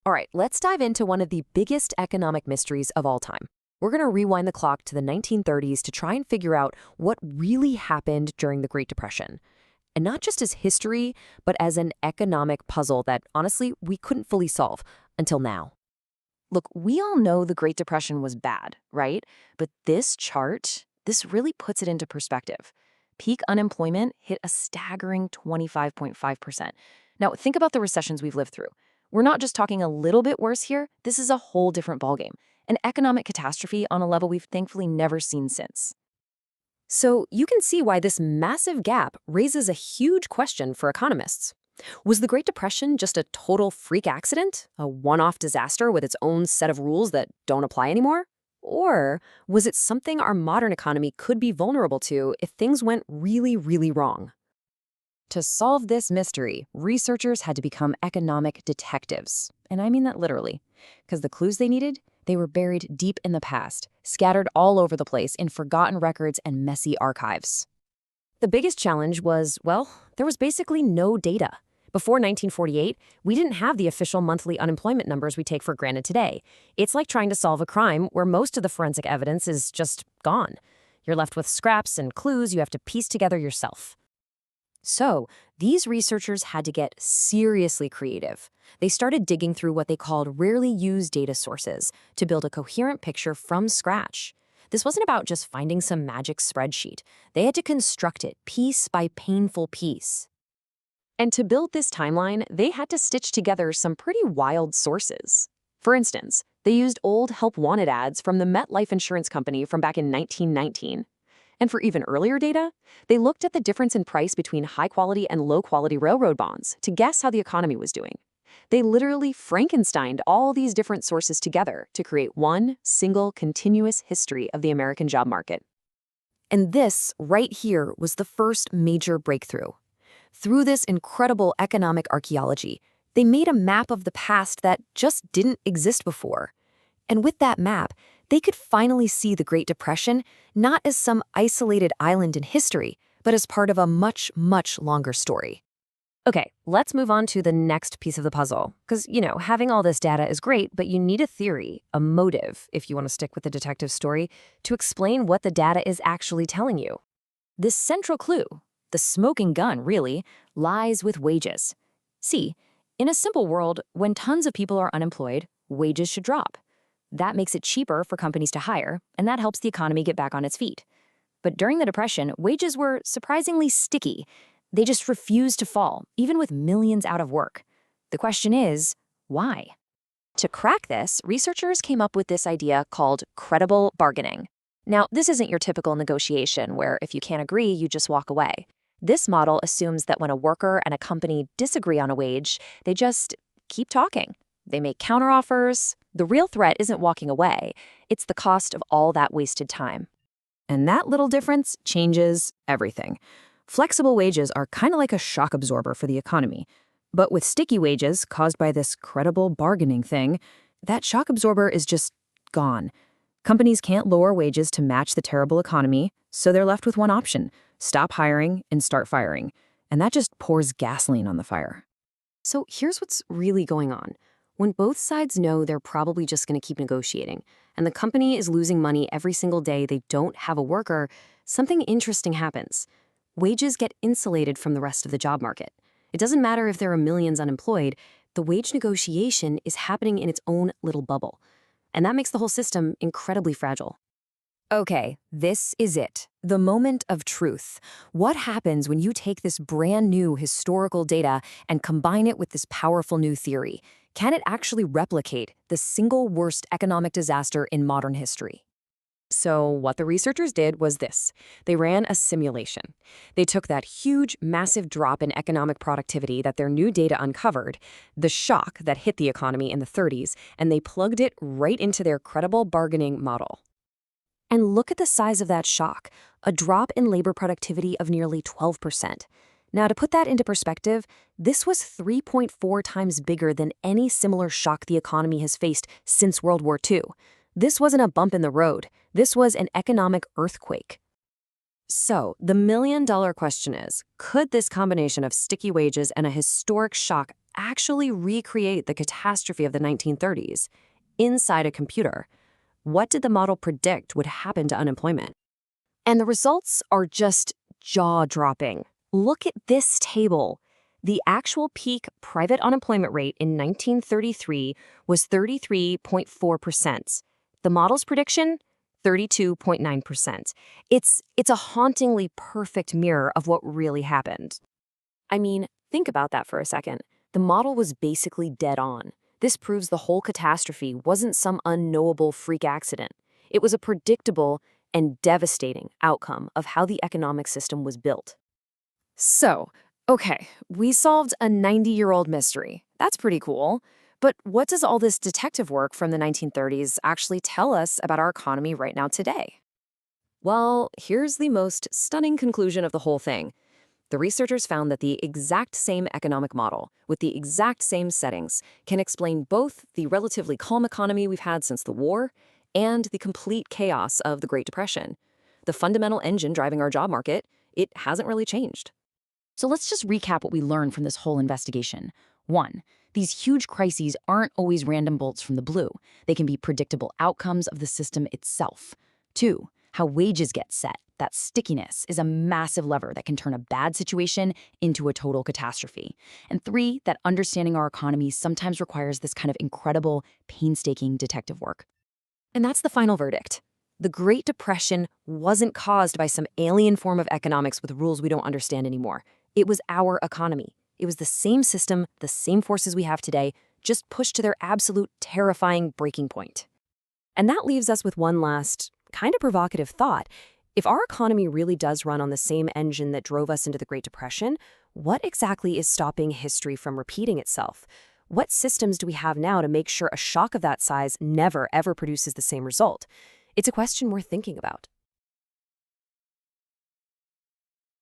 All right, let's dive into one of the biggest economic mysteries of all time. We're going to rewind the clock to the 1930s to try and figure out what really happened during the Great Depression. And not just as history, but as an economic puzzle that, honestly, we couldn't fully solve until now. Look, we all know the Great Depression was bad, right? But this chart, this really puts it into perspective. Peak unemployment hit a staggering 25.5%. Now, think about the recessions we've lived through. We're not just talking a little bit worse here. This is a whole different ballgame. An economic catastrophe on a level we've thankfully never seen since. So you can see why this massive gap raises a huge question for economists. Was the Great Depression just a total freak accident, a one-off disaster with its own set of rules that don't apply anymore? Or was it something our modern economy could be vulnerable to if things went really, really wrong? To solve this mystery, researchers had to become economic detectives. And I mean that literally, because the clues they needed, they were buried deep in the past, scattered all over the place in forgotten records and messy archives. The biggest challenge was, well, there was basically no data. Before 1948, we didn't have the official monthly unemployment numbers we take for granted today. It's like trying to solve a crime where most of the forensic evidence is just gone. You're left with scraps and clues you have to piece together yourself. So, these researchers had to get seriously creative. They started digging through what they called rarely used data sources to build a coherent picture from scratch. This wasn't about just finding some magic spreadsheet. They had to construct it piece by painful piece. And to build this timeline, they had to stitch together some pretty wild sources. For instance, they used old Help Wanted ads from the MetLife Insurance Company from back in 1919. And for even earlier data, they looked at the difference in price between high-quality and low-quality railroad bonds to guess how the economy was doing. They literally Frankensteined all these different sources together to create one single continuous history of the American job market. And this, right here, was the first major breakthrough. Through this incredible economic archaeology, they made a map of the past that just didn't exist before. And with that map, they could finally see the Great Depression not as some isolated island in history, but as part of a much, much longer story. Okay, let's move on to the next piece of the puzzle. Because, having all this data is great, but you need a theory, a motive, if you want to stick with the detective story, to explain what the data is actually telling you. This central clue, the smoking gun, really, lies with wages. See, in a simple world, when tons of people are unemployed, wages should drop. That makes it cheaper for companies to hire, and that helps the economy get back on its feet. But during the Depression, wages were surprisingly sticky. They just refused to fall, even with millions out of work. The question is, why? To crack this, researchers came up with this idea called credible bargaining. Now, this isn't your typical negotiation where if you can't agree, you just walk away. This model assumes that when a worker and a company disagree on a wage, they just keep talking. They make counteroffers. The real threat isn't walking away. It's the cost of all that wasted time. And that little difference changes everything. Flexible wages are kind of like a shock absorber for the economy. But with sticky wages caused by this credible bargaining thing, that shock absorber is just gone. Companies can't lower wages to match the terrible economy, so they're left with one option: stop hiring and start firing. And that just pours gasoline on the fire. So here's what's really going on. When both sides know they're probably just going to keep negotiating, and the company is losing money every single day they don't have a worker, something interesting happens. Wages get insulated from the rest of the job market. It doesn't matter if there are millions unemployed, the wage negotiation is happening in its own little bubble. And that makes the whole system incredibly fragile. Okay, this is it. The moment of truth. What happens when you take this brand new historical data and combine it with this powerful new theory? Can it actually replicate the single worst economic disaster in modern history? So what the researchers did was this. They ran a simulation. They took that huge, massive drop in economic productivity that their new data uncovered, the shock that hit the economy in the 30s, and they plugged it right into their credible bargaining model. And look at the size of that shock, a drop in labor productivity of nearly 12%. Now, to put that into perspective, this was 3.4 times bigger than any similar shock the economy has faced since World War II. This wasn't a bump in the road. This was an economic earthquake. So, the million-dollar question is, could this combination of sticky wages and a historic shock actually recreate the catastrophe of the 1930s inside a computer. What did the model predict would happen to unemployment? And the results are just jaw-dropping. Look at this table. The actual peak private unemployment rate in 1933 was 33.4%. The model's prediction? 32.9%. It's a hauntingly perfect mirror of what really happened. I mean, think about that for a second. The model was basically dead on. This proves the whole catastrophe wasn't some unknowable freak accident. It was a predictable and devastating outcome of how the economic system was built. So, okay, we solved a 90-year-old mystery. That's pretty cool. But what does all this detective work from the 1930s actually tell us about our economy right now today? Well, here's the most stunning conclusion of the whole thing. The researchers found that the exact same economic model, with the exact same settings, can explain both the relatively calm economy we've had since the war and the complete chaos of the Great Depression. The fundamental engine driving our job market, it hasn't really changed. So let's just recap what we learned from this whole investigation. 1. These huge crises aren't always random bolts from the blue. They can be predictable outcomes of the system itself. 2. How wages get set. That stickiness is a massive lever that can turn a bad situation into a total catastrophe. And 3. That understanding our economy sometimes requires this kind of incredible, painstaking detective work. And that's the final verdict. The Great Depression wasn't caused by some alien form of economics with rules we don't understand anymore. It was our economy. It was the same system, the same forces we have today, just pushed to their absolute terrifying breaking point. And that leaves us with one last, kind of provocative thought. If our economy really does run on the same engine that drove us into the Great Depression, what exactly is stopping history from repeating itself? What systems do we have now to make sure a shock of that size never, ever produces the same result? It's a question worth thinking about.